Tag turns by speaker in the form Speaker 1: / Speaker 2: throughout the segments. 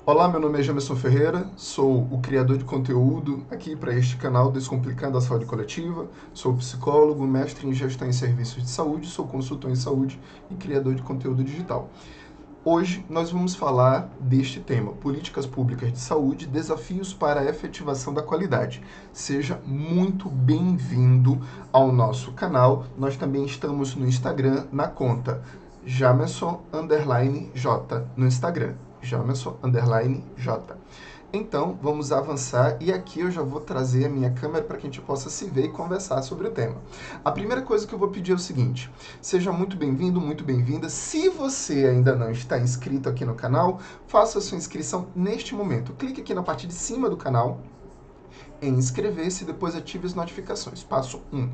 Speaker 1: Olá, meu nome é Jamerson Ferreira, sou o criador de conteúdo aqui para este canal Descomplicando a Saúde Coletiva, sou psicólogo, mestre em gestão em serviços de saúde, sou consultor em saúde e criador de conteúdo digital. Hoje nós vamos falar deste tema, políticas públicas de saúde, desafios para a efetivação da qualidade. Seja muito bem-vindo ao nosso canal. Nós também estamos no Instagram na conta Jamerson_J no Instagram. Jamerson_J. Então, vamos avançar e aqui eu já vou trazer a minha câmera para que a gente possa se ver e conversar sobre o tema. A primeira coisa que eu vou pedir é o seguinte: seja muito bem-vindo, muito bem-vinda. Se você ainda não está inscrito aqui no canal, faça a sua inscrição neste momento. Clique aqui na parte de cima do canal em inscrever-se e depois ative as notificações. Passo 1.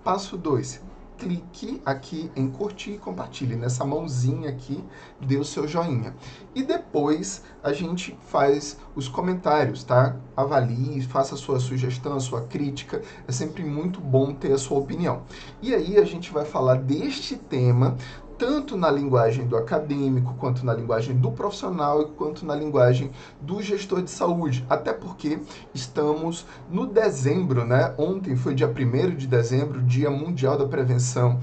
Speaker 1: Passo 2. Clique aqui em curtir e compartilhe. Nessa mãozinha aqui, dê o seu joinha. E depois a gente faz os comentários, tá? Avalie, faça a sua sugestão, a sua crítica. É sempre muito bom ter a sua opinião. E aí a gente vai falar deste tema tanto na linguagem do acadêmico, quanto na linguagem do profissional e quanto na linguagem do gestor de saúde. Até porque estamos no dezembro, né? Ontem foi dia 1º de dezembro, Dia Mundial da Prevenção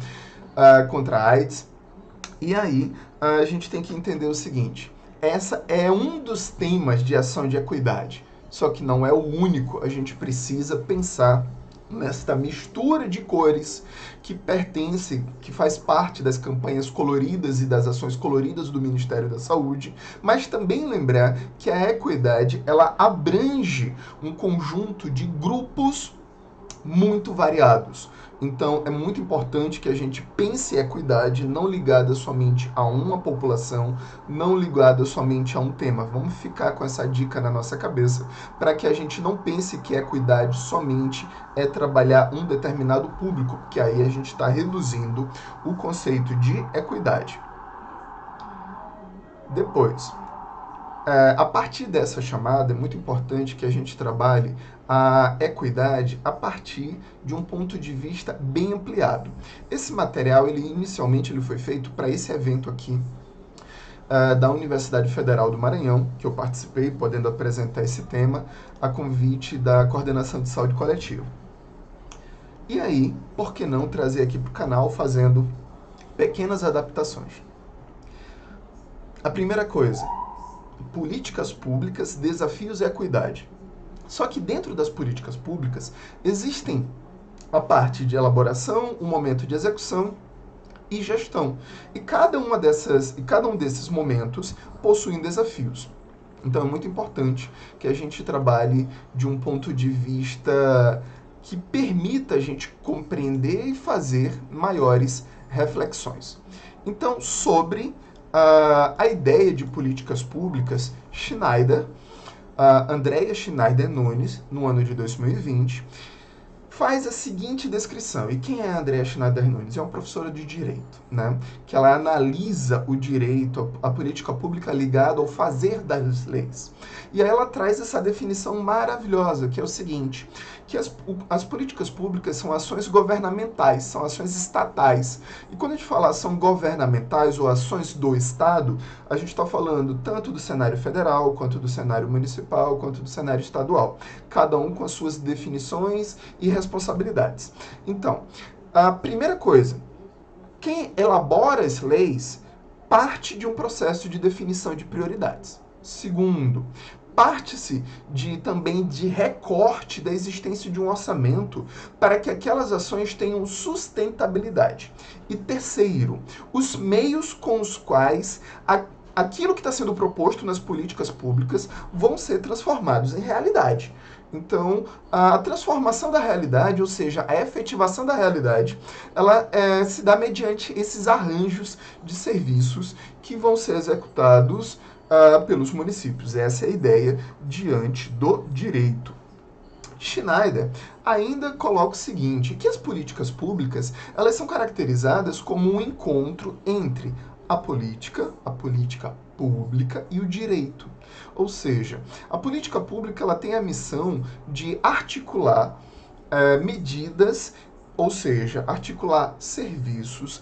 Speaker 1: contra a AIDS. E aí a gente tem que entender o seguinte: essa é um dos temas de ação de equidade, só que não é o único. A gente precisa pensar nesta mistura de cores que pertence, que faz parte das campanhas coloridas e das ações coloridas do Ministério da Saúde, mas também lembrar que a equidade, ela abrange um conjunto de grupos muito variados. Então, é muito importante que a gente pense equidade não ligada somente a uma população, não ligada somente a um tema. Vamos ficar com essa dica na nossa cabeça para que a gente não pense que equidade somente é trabalhar um determinado público, porque aí a gente está reduzindo o conceito de equidade. Depois, a partir dessa chamada, é muito importante que a gente trabalhe a equidade a partir de um ponto de vista bem ampliado. Esse material, inicialmente, ele foi feito para esse evento aqui, da Universidade Federal do Maranhão, que eu participei, podendo apresentar esse tema, a convite da Coordenação de Saúde Coletiva. E aí, por que não trazer aqui para o canal fazendo pequenas adaptações? A primeira coisa: políticas públicas, desafios e equidade. Só que dentro das políticas públicas existem a parte de elaboração, o momento de execução e gestão. E cada um desses momentos possuem desafios. Então é muito importante que a gente trabalhe de um ponto de vista que permita a gente compreender e fazer maiores reflexões. Então, sobre a ideia de políticas públicas, Andrea Schneider Nunes, no ano de 2020, faz a seguinte descrição. E quem é a Andrea Schneider Nunes? É uma professora de direito, né? Que ela analisa o direito, a política pública ligada ao fazer das leis. E aí ela traz essa definição maravilhosa, que é o seguinte: que as políticas públicas são ações governamentais, são ações estatais. E quando a gente fala ação governamentais ou ações do Estado, a gente está falando tanto do cenário federal, quanto do cenário municipal, quanto do cenário estadual. Cada um com as suas definições e responsabilidades. Então, a primeira coisa: quem elabora as leis parte de um processo de definição de prioridades. Segundo, parte-se também de recorte da existência de um orçamento para que aquelas ações tenham sustentabilidade. E terceiro, os meios com os quais aquilo que está sendo proposto nas políticas públicas vão ser transformados em realidade. Então, a transformação da realidade, ou seja, a efetivação da realidade, ela se dá mediante esses arranjos de serviços que vão ser executados pelos municípios. Essa é a ideia diante do direito. Schneider ainda coloca o seguinte: que as políticas públicas, elas são caracterizadas como um encontro entre a política pública e o direito. Ou seja, a política pública, ela tem a missão de articular medidas, ou seja, articular serviços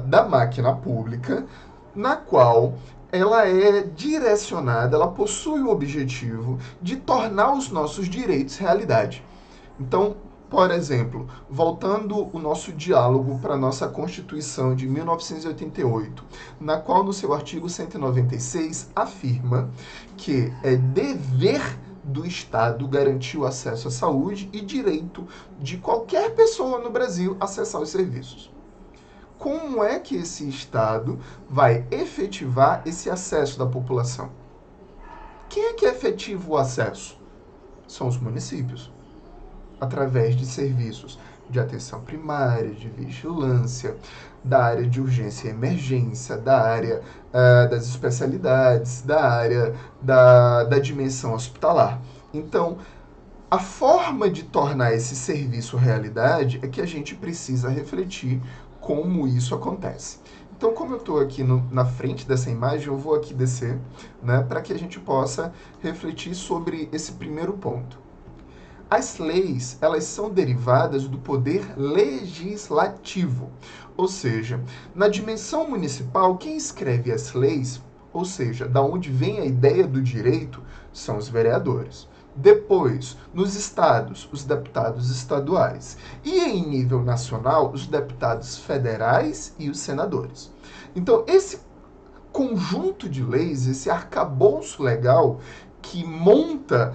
Speaker 1: da máquina pública, na qual ela é direcionada, ela possui o objetivo de tornar os nossos direitos realidade. Então, por exemplo, voltando o nosso diálogo para a nossa Constituição de 1988, na qual no seu artigo 196 afirma que é dever do Estado garantir o acesso à saúde e direito de qualquer pessoa no Brasil acessar os serviços. Como é que esse Estado vai efetivar esse acesso da população? Quem é que efetiva o acesso? São os municípios, através de serviços de atenção primária, de vigilância, da área de urgência e emergência, da área das especialidades, da área da dimensão hospitalar. Então, a forma de tornar esse serviço realidade é que a gente precisa refletir como isso acontece. Então, como eu estou aqui na frente dessa imagem, eu vou aqui descer, né, para que a gente possa refletir sobre esse primeiro ponto. As leis, elas são derivadas do poder legislativo, ou seja, na dimensão municipal, quem escreve as leis, ou seja, da onde vem a ideia do direito, são os vereadores. Depois, nos estados, os deputados estaduais. E em nível nacional, os deputados federais e os senadores. Então, esse conjunto de leis, esse arcabouço legal que monta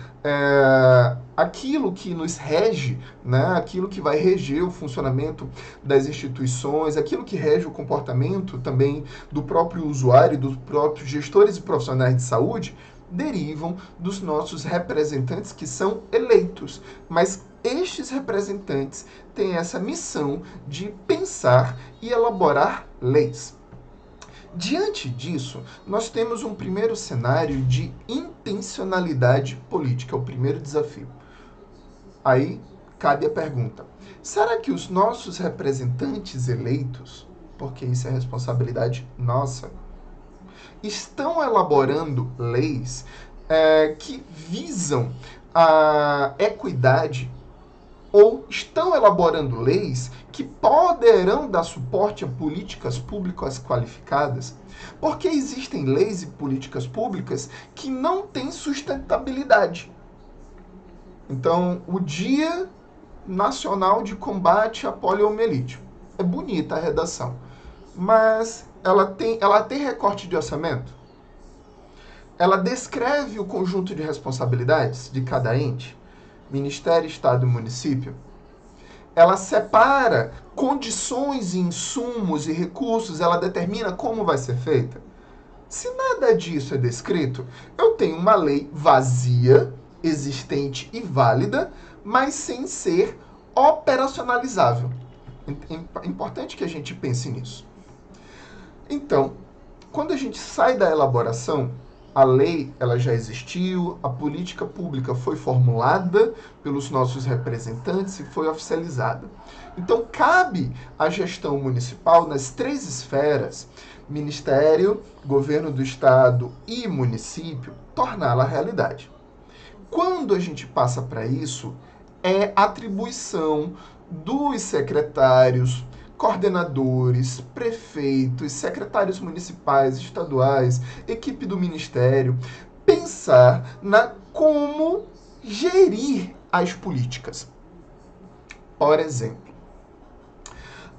Speaker 1: aquilo que nos rege, né, aquilo que vai reger o funcionamento das instituições, aquilo que rege o comportamento também do próprio usuário, dos próprios gestores e profissionais de saúde, derivam dos nossos representantes que são eleitos. Mas estes representantes têm essa missão de pensar e elaborar leis. Diante disso, nós temos um primeiro cenário de intencionalidade política, o primeiro desafio. Aí cabe a pergunta: será que os nossos representantes eleitos, porque isso é responsabilidade nossa, estão elaborando leis que visam a equidade ou estão elaborando leis que poderão dar suporte a políticas públicas qualificadas? Porque existem leis e políticas públicas que não têm sustentabilidade. Então, o Dia Nacional de Combate à Poliomielite. É bonita a redação, mas ela tem recorte de orçamento? Ela descreve o conjunto de responsabilidades de cada ente? Ministério, Estado e Município? Ela separa condições, insumos e recursos, ela determina como vai ser feita? Se nada disso é descrito, eu tenho uma lei vazia, existente e válida, mas sem ser operacionalizável. É importante que a gente pense nisso. Então, quando a gente sai da elaboração, a lei ela já existiu, a política pública foi formulada pelos nossos representantes e foi oficializada. Então, cabe à gestão municipal nas três esferas, Ministério, Governo do Estado e município, torná-la realidade. Quando a gente passa para isso, é atribuição dos secretários, coordenadores, prefeitos, secretários municipais, estaduais, equipe do ministério, pensar na como gerir as políticas. Por exemplo,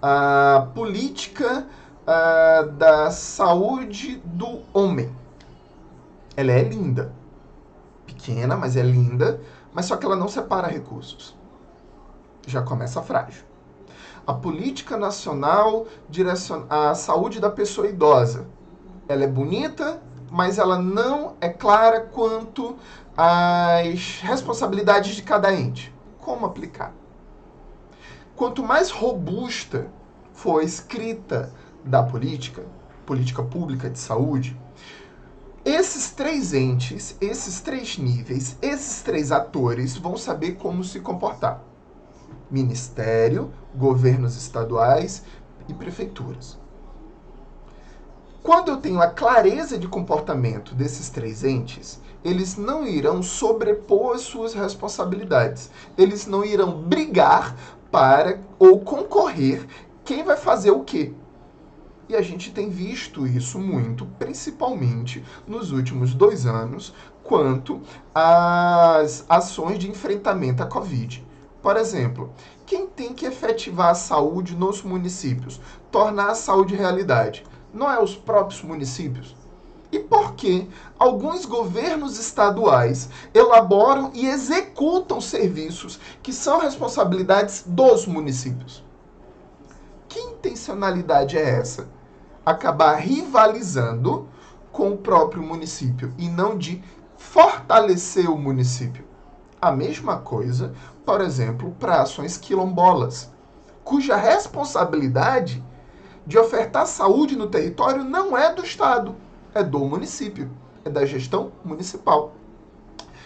Speaker 1: a política da saúde do homem. Ela é linda. Pequena, mas é linda, mas só que ela não separa recursos. Já começa frágil. A política nacional à saúde da pessoa idosa. Ela é bonita, mas ela não é clara quanto às responsabilidades de cada ente. Como aplicar? Quanto mais robusta for a escrita da política pública de saúde, esses três entes, esses três níveis, esses três atores vão saber como se comportar. Ministério, governos estaduais e prefeituras. Quando eu tenho a clareza de comportamento desses três entes, eles não irão sobrepor as suas responsabilidades. Eles não irão brigar para ou concorrer quem vai fazer o quê. E a gente tem visto isso muito, principalmente nos últimos 2 anos, quanto às ações de enfrentamento à Covid. Por exemplo, quem tem que efetivar a saúde nos municípios, tornar a saúde realidade? Não é os próprios municípios? E por que alguns governos estaduais elaboram e executam serviços que são responsabilidades dos municípios? Que intencionalidade é essa? Acabar rivalizando com o próprio município e não de fortalecer o município. A mesma coisa, por exemplo, para ações quilombolas, cuja responsabilidade de ofertar saúde no território não é do Estado, é do município, é da gestão municipal.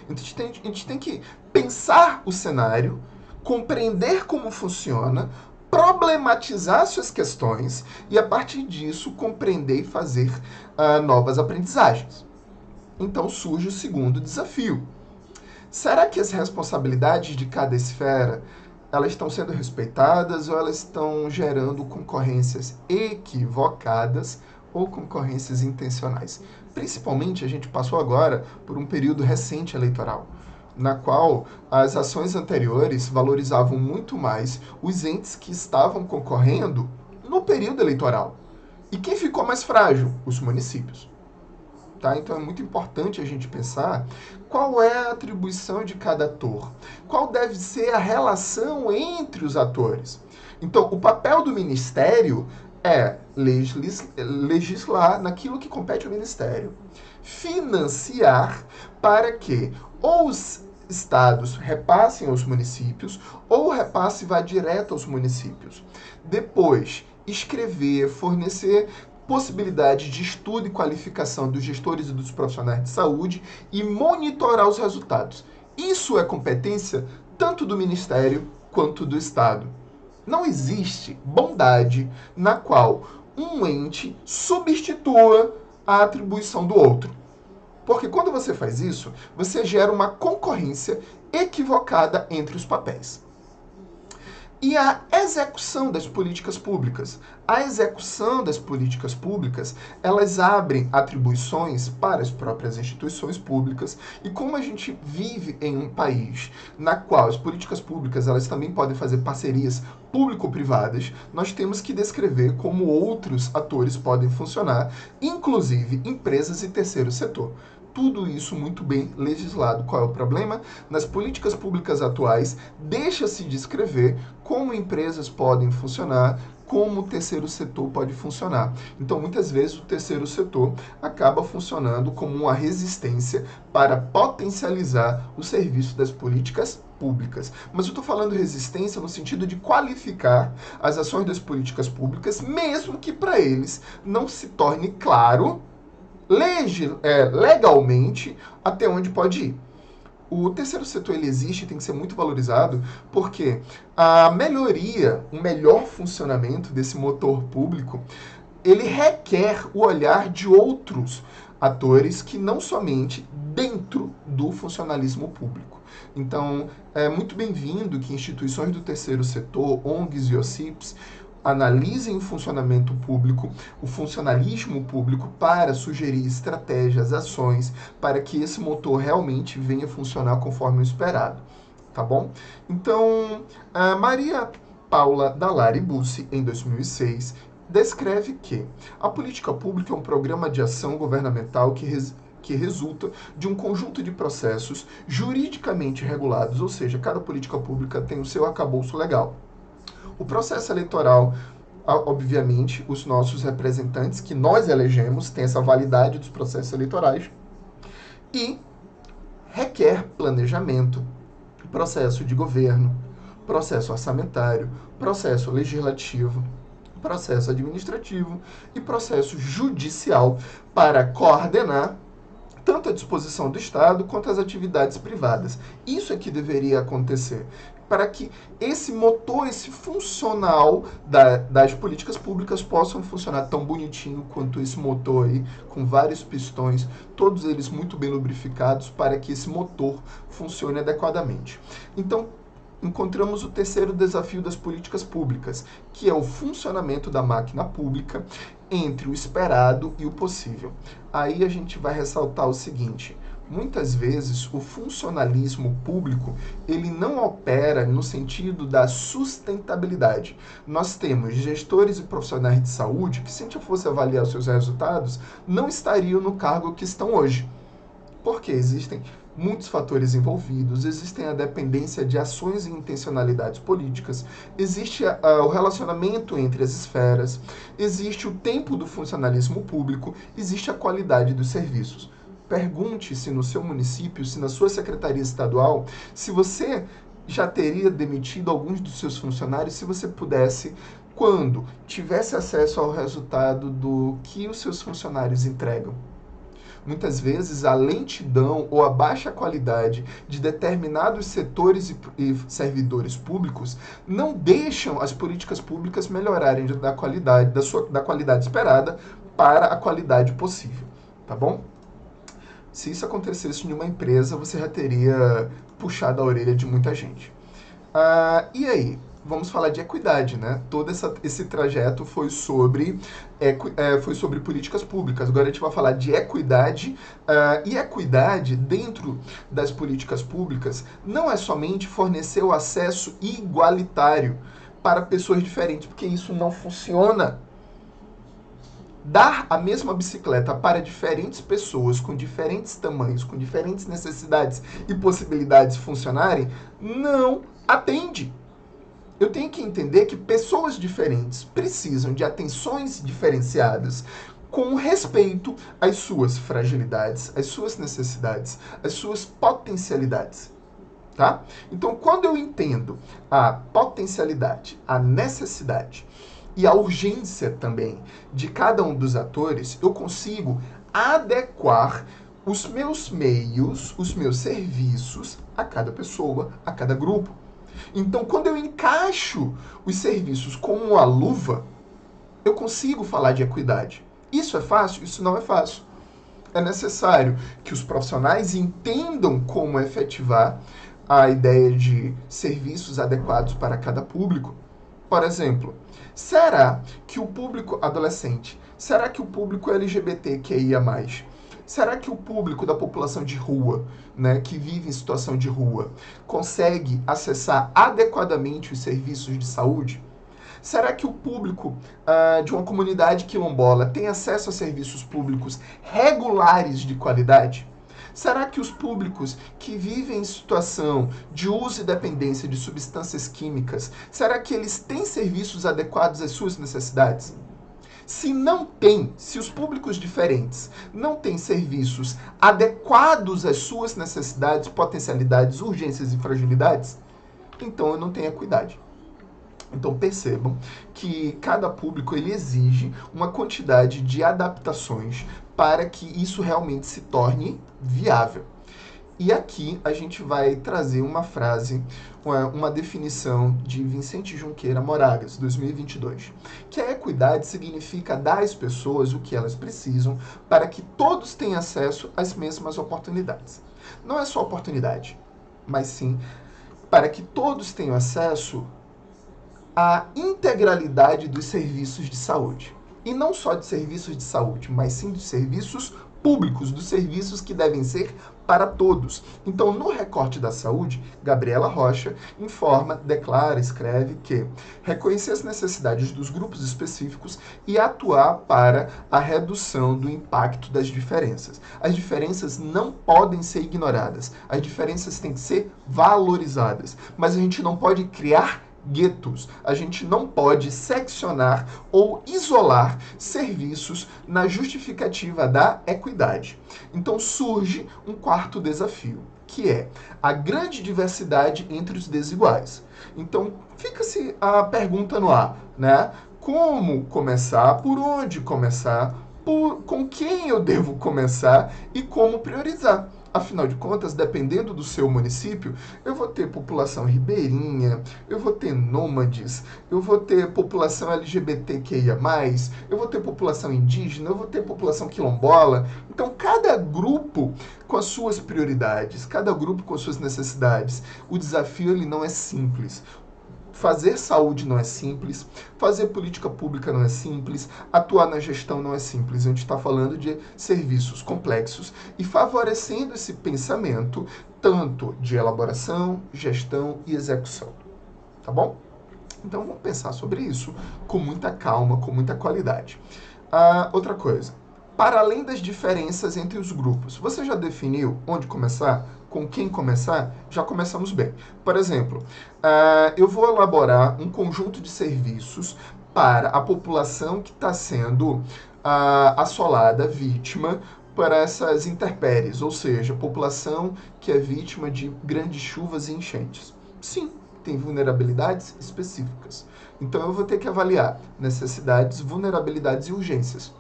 Speaker 1: Então a gente tem que pensar o cenário, compreender como funciona, problematizar suas questões e, a partir disso, compreender e fazer novas aprendizagens. Então surge o segundo desafio. Será que as responsabilidades de cada esfera elas estão sendo respeitadas ou elas estão gerando concorrências equivocadas ou concorrências intencionais? Principalmente, a gente passou agora por um período recente eleitoral, na qual as ações anteriores valorizavam muito mais os entes que estavam concorrendo no período eleitoral. E quem ficou mais frágil? Os municípios. Tá? Então é muito importante a gente pensar qual é a atribuição de cada ator, qual deve ser a relação entre os atores. Então, o papel do Ministério é legislar naquilo que compete ao Ministério, financiar para que os estados repassem aos municípios ou o repasse vá direto aos municípios. Depois, escrever, fornecer possibilidade de estudo e qualificação dos gestores e dos profissionais de saúde e monitorar os resultados. Isso é competência tanto do Ministério quanto do Estado. Não existe bondade na qual um ente substitua a atribuição do outro. Porque quando você faz isso, você gera uma concorrência equivocada entre os papéis. E a execução das políticas públicas. A execução das políticas públicas, elas abrem atribuições para as próprias instituições públicas. E como a gente vive em um país na qual as políticas públicas elas também podem fazer parcerias público-privadas, nós temos que descrever como outros atores podem funcionar, inclusive empresas e terceiro setor. Tudo isso muito bem legislado. Qual é o problema? Nas políticas públicas atuais, deixa-se descrever como empresas podem funcionar, como o terceiro setor pode funcionar. Então, muitas vezes, o terceiro setor acaba funcionando como uma resistência para potencializar o serviço das políticas públicas. Mas eu estou falando resistência no sentido de qualificar as ações das políticas públicas, mesmo que para eles não se torne claro legalmente até onde pode ir. O terceiro setor ele existe e tem que ser muito valorizado porque a melhoria, o melhor funcionamento desse motor público, ele requer o olhar de outros atores que não somente dentro do funcionalismo público. Então, é muito bem-vindo que instituições do terceiro setor, ONGs e OCIPs, analisem o funcionamento público, o funcionalismo público para sugerir estratégias, ações, para que esse motor realmente venha funcionar conforme o esperado, tá bom? Então, a Maria Paula Dallari Bussi, em 2006, descreve que a política pública é um programa de ação governamental que resulta de um conjunto de processos juridicamente regulados, ou seja, cada política pública tem o seu arcabouço legal. O processo eleitoral, obviamente, os nossos representantes que nós elegemos têm essa validade dos processos eleitorais e requer planejamento, processo de governo, processo orçamentário, processo legislativo, processo administrativo e processo judicial para coordenar tanto a disposição do Estado quanto as atividades privadas. Isso é que deveria acontecer, para que esse motor, esse funcional das políticas públicas possam funcionar tão bonitinho quanto esse motor aí, com vários pistões, todos eles muito bem lubrificados, para que esse motor funcione adequadamente. Então, encontramos o terceiro desafio das políticas públicas, que é o funcionamento da máquina pública entre o esperado e o possível. Aí a gente vai ressaltar o seguinte: muitas vezes o funcionalismo público ele não opera no sentido da sustentabilidade. Nós temos gestores e profissionais de saúde que, se a gente fosse avaliar os seus resultados, não estariam no cargo que estão hoje. Porque existem muitos fatores envolvidos, existem a dependência de ações e intencionalidades políticas, existe o relacionamento entre as esferas, existe o tempo do funcionalismo público, existe a qualidade dos serviços. Pergunte se no seu município, se na sua secretaria estadual, se você já teria demitido alguns dos seus funcionários se você pudesse, quando tivesse acesso ao resultado do que os seus funcionários entregam. Muitas vezes a lentidão ou a baixa qualidade de determinados setores e servidores públicos não deixam as políticas públicas melhorarem da qualidade esperada para a qualidade possível, tá bom? Se isso acontecesse em uma empresa, você já teria puxado a orelha de muita gente. E aí? Vamos falar de equidade, né? Todo esse trajeto foi sobre políticas públicas. Agora a gente vai falar de equidade. E equidade, dentro das políticas públicas, não é somente fornecer o acesso igualitário para pessoas diferentes, porque isso não funciona. Dar a mesma bicicleta para diferentes pessoas, com diferentes tamanhos, com diferentes necessidades e possibilidades funcionarem, não atende. Eu tenho que entender que pessoas diferentes precisam de atenções diferenciadas com respeito às suas fragilidades, às suas necessidades, às suas potencialidades. Tá? Então, quando eu entendo a potencialidade, a necessidade e a urgência também de cada um dos atores, eu consigo adequar os meus meios, os meus serviços a cada pessoa, a cada grupo. Então, quando eu encaixo os serviços como uma luva, eu consigo falar de equidade. Isso é fácil? Isso não é fácil. É necessário que os profissionais entendam como efetivar a ideia de serviços adequados para cada público. Por exemplo, será que o público adolescente, será que o público LGBTQIA+, será que o público da população de rua, né, que vive em situação de rua, consegue acessar adequadamente os serviços de saúde? Será que o público de uma comunidade quilombola tem acesso a serviços públicos regulares de qualidade? Será que os públicos que vivem em situação de uso e dependência de substâncias químicas, será que eles têm serviços adequados às suas necessidades? Se não tem, se os públicos diferentes não têm serviços adequados às suas necessidades, potencialidades, urgências e fragilidades, então eu não tenho equidade. Então percebam que cada público ele exige uma quantidade de adaptações para que isso realmente se torne viável. E aqui a gente vai trazer uma frase, uma definição de Vicente Junqueira Moragas, 2022, que a equidade significa dar às pessoas o que elas precisam para que todos tenham acesso às mesmas oportunidades. Não é só oportunidade, mas sim para que todos tenham acesso à integralidade dos serviços de saúde. E não só de serviços de saúde, mas sim dos serviços públicos, dos serviços que devem ser para todos. Então, no recorte da saúde, Gabriela Rocha informa, declara, escreve que reconhecer as necessidades dos grupos específicos e atuar para a redução do impacto das diferenças. As diferenças não podem ser ignoradas, as diferenças têm que ser valorizadas, mas a gente não pode criar guetos. A gente não pode seccionar ou isolar serviços na justificativa da equidade. Então surge um quarto desafio, que é a grande diversidade entre os desiguais. Então fica-se a pergunta no ar, né? Como começar? Por onde começar? Com quem eu devo começar e como priorizar. Afinal de contas, dependendo do seu município, eu vou ter população ribeirinha, eu vou ter nômades, eu vou ter população LGBTQIA+, eu vou ter população indígena, eu vou ter população quilombola. Então, cada grupo com as suas prioridades, cada grupo com as suas necessidades. O desafio ele não é simples. Fazer saúde não é simples, fazer política pública não é simples, atuar na gestão não é simples. A gente está falando de serviços complexos e favorecendo esse pensamento tanto de elaboração, gestão e execução. Tá bom? Então vamos pensar sobre isso com muita calma, com muita qualidade. Outra coisa, para além das diferenças entre os grupos, você já definiu onde começar? Com quem começar? Já começamos bem. Por exemplo, eu vou elaborar um conjunto de serviços para a população que está sendo assolada, vítima, para essas intempéries, ou seja, população que é vítima de grandes chuvas e enchentes. Sim, tem vulnerabilidades específicas. Então eu vou ter que avaliar necessidades, vulnerabilidades e urgências.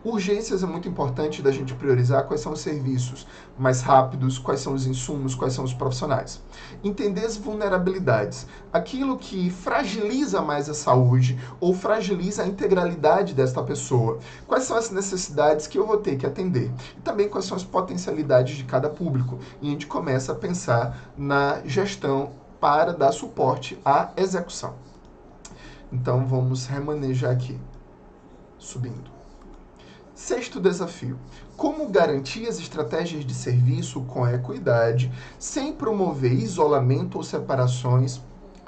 Speaker 1: Urgências é muito importante da gente priorizar quais são os serviços mais rápidos, quais são os insumos, quais são os profissionais. Entender as vulnerabilidades, aquilo que fragiliza mais a saúde ou fragiliza a integralidade desta pessoa. Quais são as necessidades que eu vou ter que atender? E também quais são as potencialidades de cada público. E a gente começa a pensar na gestão para dar suporte à execução. Então vamos remanejar aqui, subindo. Sexto desafio: como garantir as estratégias de serviço com equidade, sem promover isolamento ou separações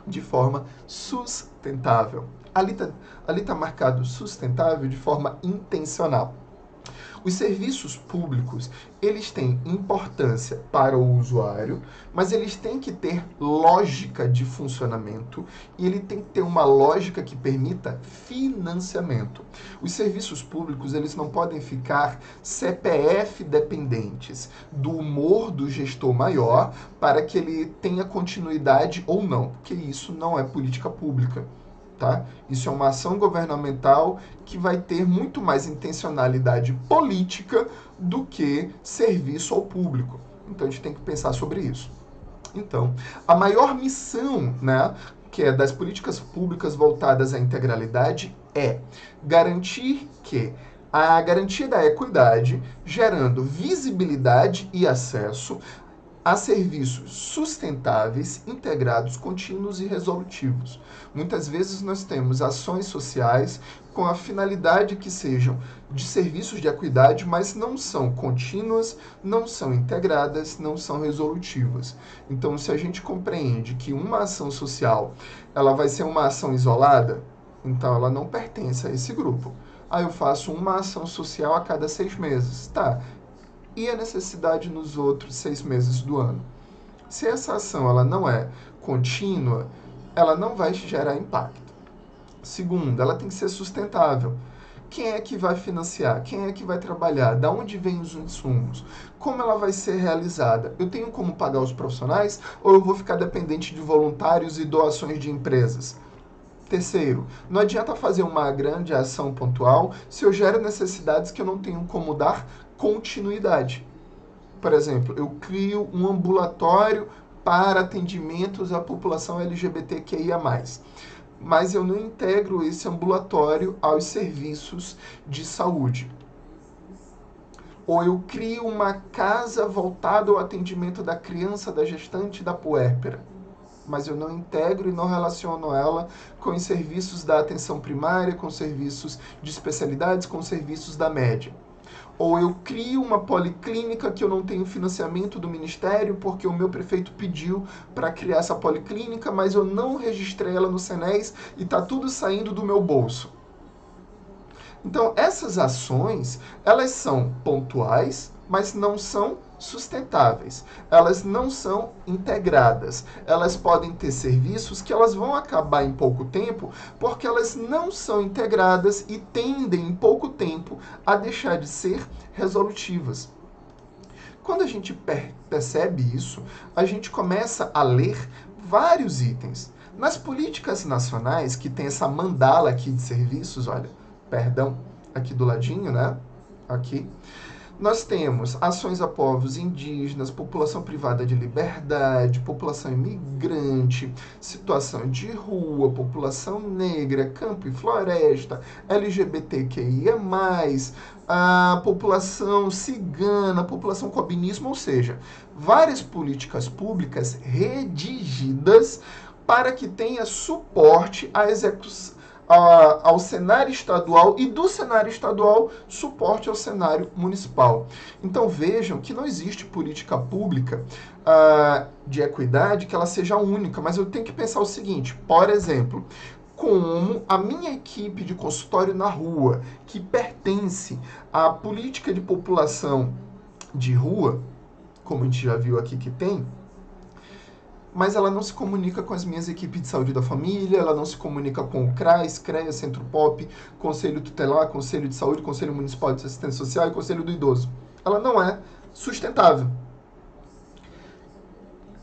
Speaker 1: de forma sustentável. Ali tá marcado sustentável de forma intencional. Os serviços públicos, eles têm importância para o usuário, mas eles têm que ter lógica de funcionamento e ele tem que ter uma lógica que permita financiamento. Os serviços públicos, eles não podem ficar CPF dependentes do humor do gestor maior para que ele tenha continuidade ou não, porque isso não é política pública. Tá? Isso é uma ação governamental que vai ter muito mais intencionalidade política do que serviço ao público. Então a gente tem que pensar sobre isso. Então, a maior missão, né, que é das políticas públicas voltadas à integralidade é garantir que a garantia da equidade, gerando visibilidade e acesso a serviços sustentáveis, integrados, contínuos e resolutivos. Muitas vezes nós temos ações sociais com a finalidade que sejam de serviços de equidade, mas não são contínuas, não são integradas, não são resolutivas. Então, se a gente compreende que uma ação social ela vai ser uma ação isolada, então ela não pertence a esse grupo. Eu faço uma ação social a cada 6 meses. Tá, e a necessidade nos outros 6 meses do ano? Se essa ação ela não é contínua, ela não vai gerar impacto. Segundo, ela tem que ser sustentável. Quem é que vai financiar? Quem é que vai trabalhar? Da onde vêm os insumos? Como ela vai ser realizada? Eu tenho como pagar os profissionais ou eu vou ficar dependente de voluntários e doações de empresas? Terceiro, não adianta fazer uma grande ação pontual se eu gero necessidades que eu não tenho como dar continuidade. Por exemplo, eu crio um ambulatório para atendimentos à população LGBTQIA+, mas eu não integro esse ambulatório aos serviços de saúde. Ou eu crio uma casa voltada ao atendimento da criança, da gestante e da puérpera, mas eu não integro e não relaciono ela com os serviços da atenção primária, com serviços de especialidades, com serviços da média. Ou eu crio uma policlínica que eu não tenho financiamento do Ministério porque o meu prefeito pediu para criar essa policlínica, mas eu não registrei ela no Senes e está tudo saindo do meu bolso. Então, essas ações, elas são pontuais, mas não são sustentáveis. Elas não são integradas. Elas podem ter serviços que elas vão acabar em pouco tempo porque elas não são integradas e tendem em pouco tempo a deixar de ser resolutivas. Quando a gente percebe isso, a gente começa a ler vários itens. Nas políticas nacionais, que tem essa mandala aqui de serviços, olha, perdão, aqui do ladinho, né? Aqui. Nós temos ações a povos indígenas, população privada de liberdade, população imigrante, situação de rua, população negra, campo e floresta, LGBTQIA+, a população cigana, população com albinismo, ou seja, várias políticas públicas redigidas para que tenha suporte à execução ao cenário estadual e do cenário estadual suporte ao cenário municipal. Então vejam que não existe política pública de equidade que ela seja única, mas eu tenho que pensar o seguinte, por exemplo, como a minha equipe de consultório na rua, que pertence à política de população de rua, como a gente já viu aqui que tem, mas ela não se comunica com as minhas equipes de saúde da família, ela não se comunica com o CRAS, CREA, Centro POP, Conselho Tutelar, Conselho de Saúde, Conselho Municipal de Assistência Social e Conselho do Idoso. Ela não é sustentável.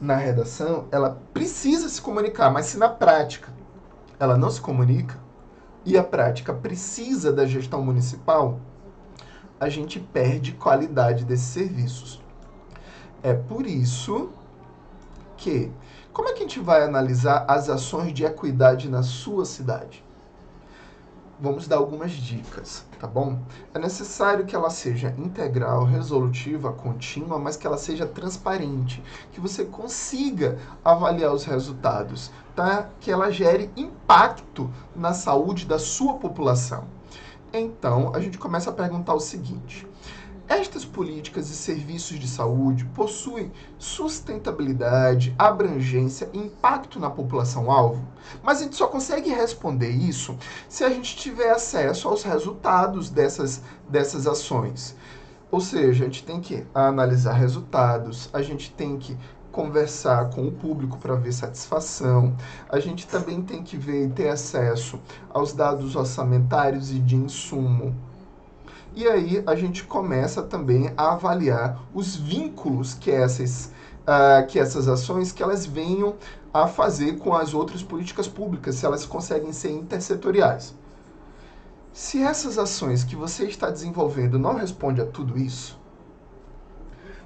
Speaker 1: Na redação, ela precisa se comunicar, mas se na prática ela não se comunica e a prática precisa da gestão municipal, a gente perde qualidade desses serviços. É por isso que, como é que a gente vai analisar as ações de equidade na sua cidade? Vamos dar algumas dicas, tá bom? É necessário que ela seja integral, resolutiva, contínua, mas que ela seja transparente, que você consiga avaliar os resultados, tá? Que ela gere impacto na saúde da sua população. Então, a gente começa a perguntar o seguinte: estas políticas e serviços de saúde possuem sustentabilidade, abrangência e impacto na população-alvo? Mas a gente só consegue responder isso se a gente tiver acesso aos resultados dessas ações. Ou seja, a gente tem que analisar resultados, a gente tem que conversar com o público para ver satisfação, a gente também tem que ver e ter acesso aos dados orçamentários e de insumo. E aí a gente começa também a avaliar os vínculos que essas ações que elas venham a fazer com as outras políticas públicas, se elas conseguem ser intersetoriais. Se essas ações que você está desenvolvendo não respondem a tudo isso,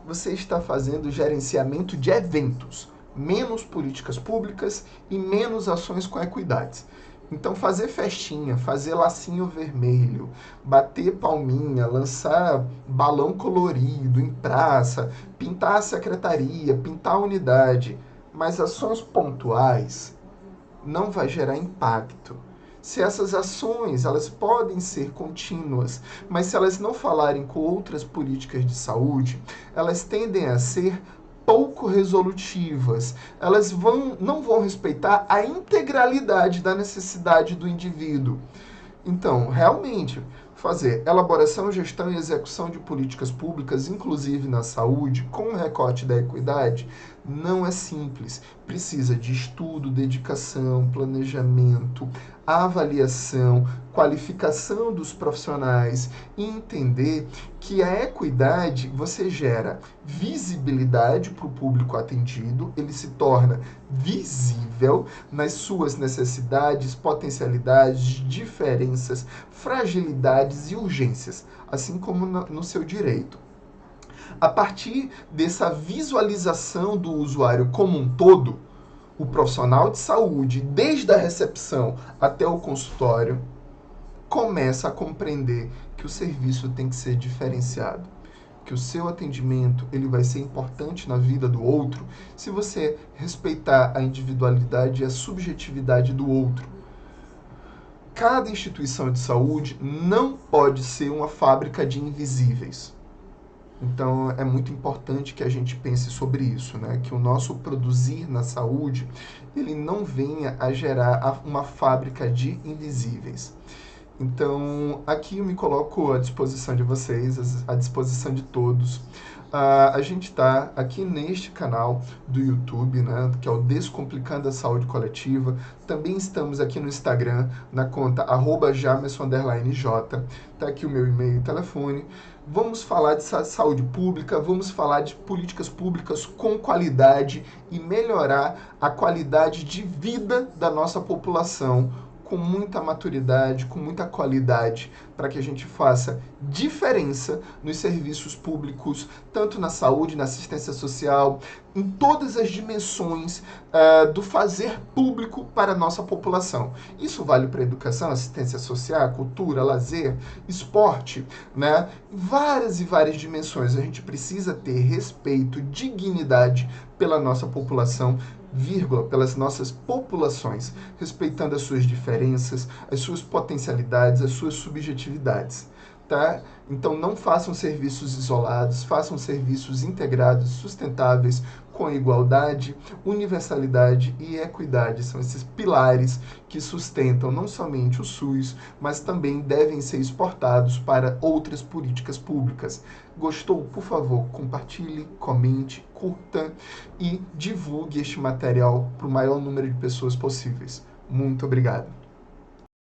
Speaker 1: você está fazendo gerenciamento de eventos, menos políticas públicas e menos ações com equidade. Então, fazer festinha, fazer lacinho vermelho, bater palminha, lançar balão colorido em praça, pintar a secretaria, pintar a unidade, mas ações pontuais não vai gerar impacto. Se essas ações, elas podem ser contínuas, mas se elas não falarem com outras políticas de saúde, elas tendem a ser pouco resolutivas, elas não vão respeitar a integralidade da necessidade do indivíduo. Então, realmente, fazer elaboração, gestão e execução de políticas públicas, inclusive na saúde, com o recorte da equidade, não é simples. Precisa de estudo, dedicação, planejamento, avaliação, qualificação dos profissionais e entender que a equidade você gera visibilidade para o público atendido, ele se torna visível nas suas necessidades, potencialidades, diferenças, fragilidades e urgências, assim como no seu direito. A partir dessa visualização do usuário como um todo, o profissional de saúde, desde a recepção até o consultório, começa a compreender que o serviço tem que ser diferenciado, que o seu atendimento ele vai ser importante na vida do outro se você respeitar a individualidade e a subjetividade do outro. Cada instituição de saúde não pode ser uma fábrica de invisíveis. Então, é muito importante que a gente pense sobre isso, né? Que o nosso produzir na saúde, ele não venha a gerar uma fábrica de invisíveis. Então, aqui eu me coloco à disposição de vocês, à disposição de todos. A gente está aqui neste canal do YouTube, né, que é o Descomplicando a Saúde Coletiva. Também estamos aqui no Instagram, na conta @jamerson_j. Está aqui o meu e-mail e telefone. Vamos falar de saúde pública, vamos falar de políticas públicas com qualidade e melhorar a qualidade de vida da nossa população com muita maturidade, com muita qualidade, para que a gente faça diferença nos serviços públicos, tanto na saúde, na assistência social, em todas as dimensões do fazer público para a nossa população. Isso vale para educação, assistência social, cultura, lazer, esporte, né? Várias e várias dimensões. A gente precisa ter respeito, dignidade pela nossa população, vírgula, pelas nossas populações, respeitando as suas diferenças, as suas potencialidades, as suas subjetividades. Tá? Então não façam serviços isolados, façam serviços integrados, sustentáveis, com igualdade, universalidade e equidade. São esses pilares que sustentam não somente o SUS, mas também devem ser exportados para outras políticas públicas. Gostou? Por favor, compartilhe, comente, curta e divulgue este material para o maior número de pessoas possíveis. Muito obrigado.